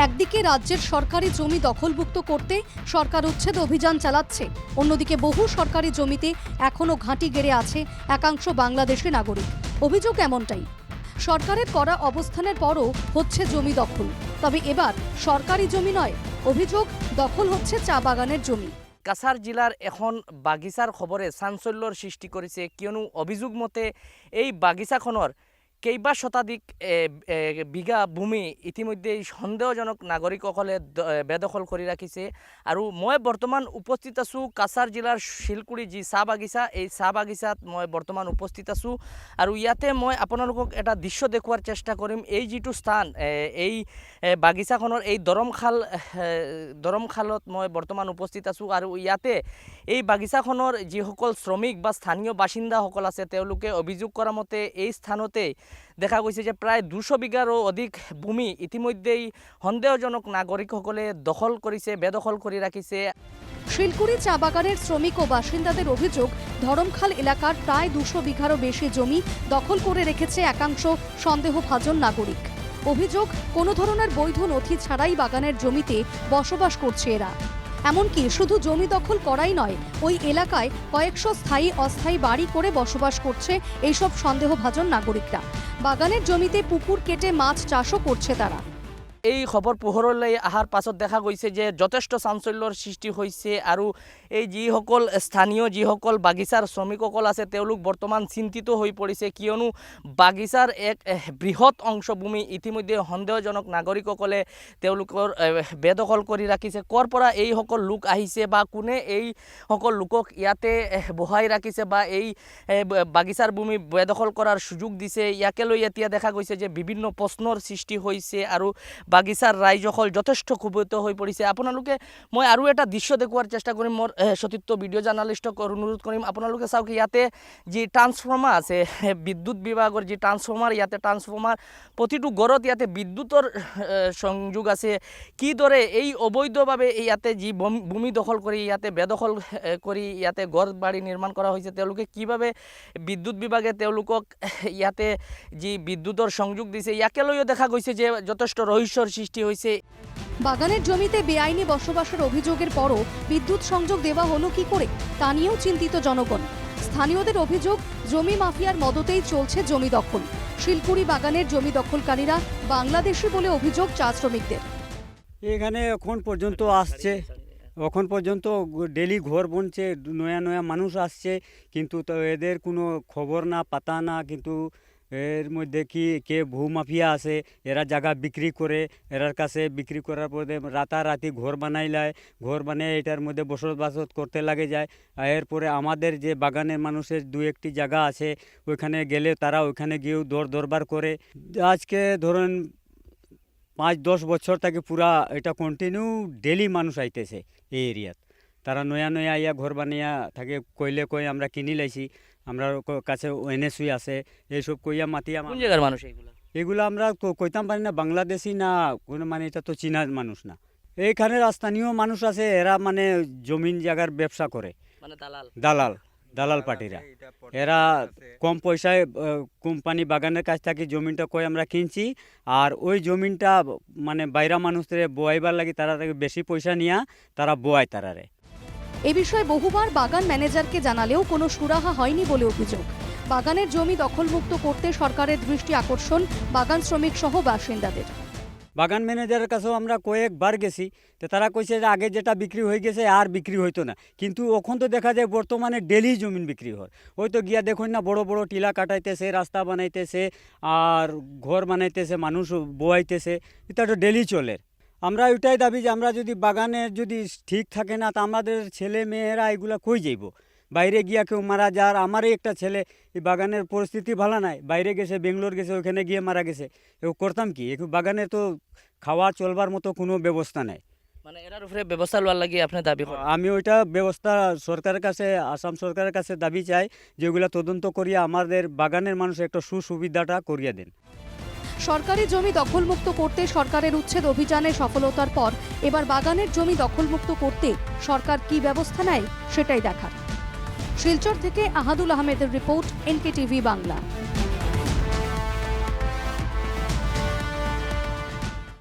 একদিকে রাজ্যের সরকারি জমি দখলমুক্ত করতে সরকার উচ্ছেদ অভিযান চালাচ্ছে, অন্যদিকে বহু সরকারি জমিতে এখনো ঘাঁটি গেড়ে আছে একাংশ বাংলাদেশি নাগরিক। অভিযোগ এমনটাই, সরকারের করা অবস্থানের পরও হচ্ছে জমি দখল। তবে এবার সরকারি জমি নয়, অভিযোগ দখল হচ্ছে চা বাগানের জমি। কাছাৰ জিলাৰ এখন বাগিচাৰ খবৰে চাঞ্চল্যৰ সৃষ্টি কৰিছে, কিয়নো অভিযোগ মতে এই বাগিচাখনৰ কেইবা শতাধিক বিঘা ভূমি ইতিমধ্যে সন্দেহজনক নাগৰিকসকলে বেদখল কৰি ৰাখিছে। আৰু মই বৰ্তমান উপস্থিত আছোঁ কাছাৰ জিলাৰ শিলকুৰি যি চাহ বাগিচা, এই চাহ বাগিচাত মই বৰ্তমান উপস্থিত আছোঁ। আৰু ইয়াতে মই আপোনালোকক এটা দৃশ্য দেখুৱাৰ চেষ্টা কৰিম। এই যিটো স্থান, এই বাগিচাখনৰ এই দৰমখালত মই বৰ্তমান উপস্থিত আছোঁ। আৰু ইয়াতে এই বাগিচাখনৰ যিসকল শ্ৰমিক বা স্থানীয় বাসিন্দাসকল আছে, তেওঁলোকে অভিযোগ কৰা মতে এই স্থানতে দেখা গৈছে যে প্ৰায় 200 বিঘাৰো অধিক ভূমি ইতিমধ্যেই সন্দেহজনক নাগৰিকসকলে দখল কৰিছে, বেদখল কৰি ৰাখিছে। শিলকুড়ি চা বাগানের শ্রমিক ও বাসিন্দাদের অভিযোগ, ধরমখাল এলাকার প্রায় 200 বিঘারও বেশি জমি দখল করে রেখেছে একাংশ সন্দেহভাজন নাগরিক। অভিযোগ, কোনো ধরনের বৈধ নথি ছাড়াই বাগানের জমিতে বসবাস করছে এরা। এমনকি শুধু জমি দখল করাই নয়, ওই এলাকায় কয়েকশো স্থায়ী অস্থায়ী বাড়ি করে বসবাস করছে এইসব সন্দেহভাজন নাগরিকরা। বাগানের জমিতে পুকুর কেটে মাছ চাষও করছে তারা। এই খবৰ পোহৰলৈ অহাৰ পাছত দেখা গৈছে যে যথেষ্ট চাঞ্চল্যৰ সৃষ্টি হৈছে। আৰু এই যিসকল স্থানীয় যিসকল বাগিচাৰ শ্ৰমিকসকল আছে, তেওঁলোক বৰ্তমান চিন্তিত হৈ পৰিছে, কিয়নো বাগিচাৰ এক বৃহৎ অংশ ভূমি ইতিমধ্যে সন্দেহজনক নাগৰিকসকলে তেওঁলোকৰ বেদখল কৰি ৰাখিছে। ক'ৰ পৰা এইসকল লোক আহিছে বা কোনে এইসকল লোকক ইয়াতে বহাই ৰাখিছে বা এই বাগিচাৰ ভূমি বেদখল কৰাৰ সুযোগ দিছে, ইয়াকে লৈ এতিয়া দেখা গৈছে যে বিভিন্ন প্ৰশ্নৰ সৃষ্টি হৈছে। আৰু বাগিচাৰ ৰাইজসকল যথেষ্ট ক্ষোভিত হৈ পৰিছে। আপোনালোকে, মই আৰু এটা দৃশ্য দেখুৱাৰ চেষ্টা কৰিম, মোৰ সতীৰ্থ ভিডিঅ' জাৰ্নালিষ্টক অনুৰোধ কৰিম, আপোনালোকে চাওক ইয়াতে যি ট্ৰান্সফৰ্মাৰ আছে, বিদ্যুৎ বিভাগৰ যি ট্ৰান্সফৰ্মাৰ, ইয়াতে ট্ৰান্সফৰ্মাৰ প্ৰতিটো ঘৰত ইয়াতে বিদ্যুতৰ সংযোগ আছে। কিদৰে এই অবৈধভাৱে ইয়াতে যি ভূমি দখল কৰি ইয়াতে বেদখল কৰি ইয়াতে ঘৰ বাৰী নিৰ্মাণ কৰা হৈছে, তেওঁলোকে কিভাৱে বিদ্যুৎ বিভাগে তেওঁলোকক ইয়াতে যি বিদ্যুতৰ সংযোগ দিছে, ইয়াকে লৈও দেখা গৈছে যে যথেষ্ট রহস্যর সৃষ্টি হয়েছে। বাগানের জমিতে বেআইনি বসবাসের অভিযোগের পরও বিদ্যুৎ সংযোগ দেওয়া হলো কি করে, তা নিয়েও চিন্তিত জনগণ। স্থানীয়দের অভিযোগ, জমি মাফিয়ার মদতেই চলছে জমি দখল। শিলকুড়ি বাগানের জমি দখলকারীরা বাংলাদেশি বলে অভিযোগ চা শ্রমিকদের। এখানে এখন পর্যন্ত আসছে, এখন পর্যন্ত ডেলি ঘর বনছে, নয়া নয়া মানুষ আসছে, কিন্তু তো এদের কোনো খবর না, পাতা না। কিন্তু এর মধ্যে কি কে ভূমাফিয়া আছে, এরা জায়গা বিক্রি করে, এরার কাছে বিক্রি করার পরে রাতারাতি ঘর বানাইলায়, ঘর বানিয়ে এটার মধ্যে বসবাস করতে লাগে যায়। এরপরে আমাদের যে বাগানের মানুষের দু একটি জায়গা আছে, ওইখানে গেলে তারা ওইখানে গিয়েও দরবার করে। আজকে ধরেন 5-10 বছর থেকে পুরা এটা কন্টিনিউ ডেলি মানুষ আইতেছে এই এরিয়াত। তারা নয়া নয়া আইয়া ঘর বানিয়া থাকে, কইলে কই আমরা কিনি লাইছি, আমরা কাছে এনএসই আছে, এইসব কইয়া মাতিয়া। কোন জায়গার মানুষ এগুলো আমরা কইতাম পারি না, বাংলাদেশি না কোনো, মানে এটা তো চীনা মানুষ না। এইখানে স্থানীয় মানুষ আছে, এরা মানে জমিন জায়গার ব্যবসা করে, মানে দালাল পার্টিরা। এরা কম পয়সায় কোম্পানি বাগানের কাছ থেকে জমিনটা কই আমরা কিনছি, আর ওই জমিনটা মানে বাইরা মানুষদের বোয়াইবার লাগে, তারা বেশি পয়সা নিয়া তারা বোয়ায় তারারে। এ বিষয়ে বহুবার বাগান ম্যানেজারকে জানালেও কোনো সুরাহা হয়নি বলে অভিযোগ। বাগানের জমি দখলমুক্ত করতে সরকারের দৃষ্টি আকর্ষণ বাগান শ্রমিক সহ বাসিন্দাদের। বাগান ম্যানেজারের কাছেও আমরা কয়েকবার গেছি, তো তারা কইছে যে আগে যেটা বিক্রি হয়ে গেছে আর বিক্রি হইতো না। কিন্তু এখন তো দেখা যায় বর্তমানে ডেলি জমিন বিক্রি হয়। ওই তো গিয়া দেখুন না, বড় বড় টিলা কাটাইতেছে, রাস্তা বানাইতেছে, আর ঘর বানাইতেছে, মানুষ বোয়াইতেছে, এটা তো ডেলি চলে। আমরা ওইটাই দাবি যে আমরা যদি বাগানের যদি ঠিক থাকে না, তা আমাদের ছেলে মেয়েরা এগুলা কই যাইব? বাইরে গিয়া কেউ মারা যার, আমারই একটা ছেলে, এই বাগানের পরিস্থিতি ভালো নাই, বাইরে গেছে, বেঙ্গলোর গেছে, ওখানে গিয়ে মারা গেছে। এও করতাম কি? বাগানে তো খাওয়া চলবার মতো কোনো ব্যবস্থা নাই। মানে এর উপরে ব্যবস্থা লওয়ার লাগি আপনি দাবি করেন? আমি ওইটা ব্যবস্থা সরকারের কাছে, আসাম সরকারের কাছে দাবি চাই, যেগুলো তদন্ত করিয়া আমাদের বাগানের মানুষ একটা সুবিধাটা করিয়া দেন। সরকারি জমি দখলমুক্ত করতে সরকারের উচ্ছেদ অভিযানে সফলতার পর এবার বাগানের জমি দখলমুক্ত করতে সরকার কি ব্যবস্থা নেয় সেটাই দেখার। শিলচর থেকে আহাদুল আহমেদের রিপোর্ট, এনকেটিভি বাংলা।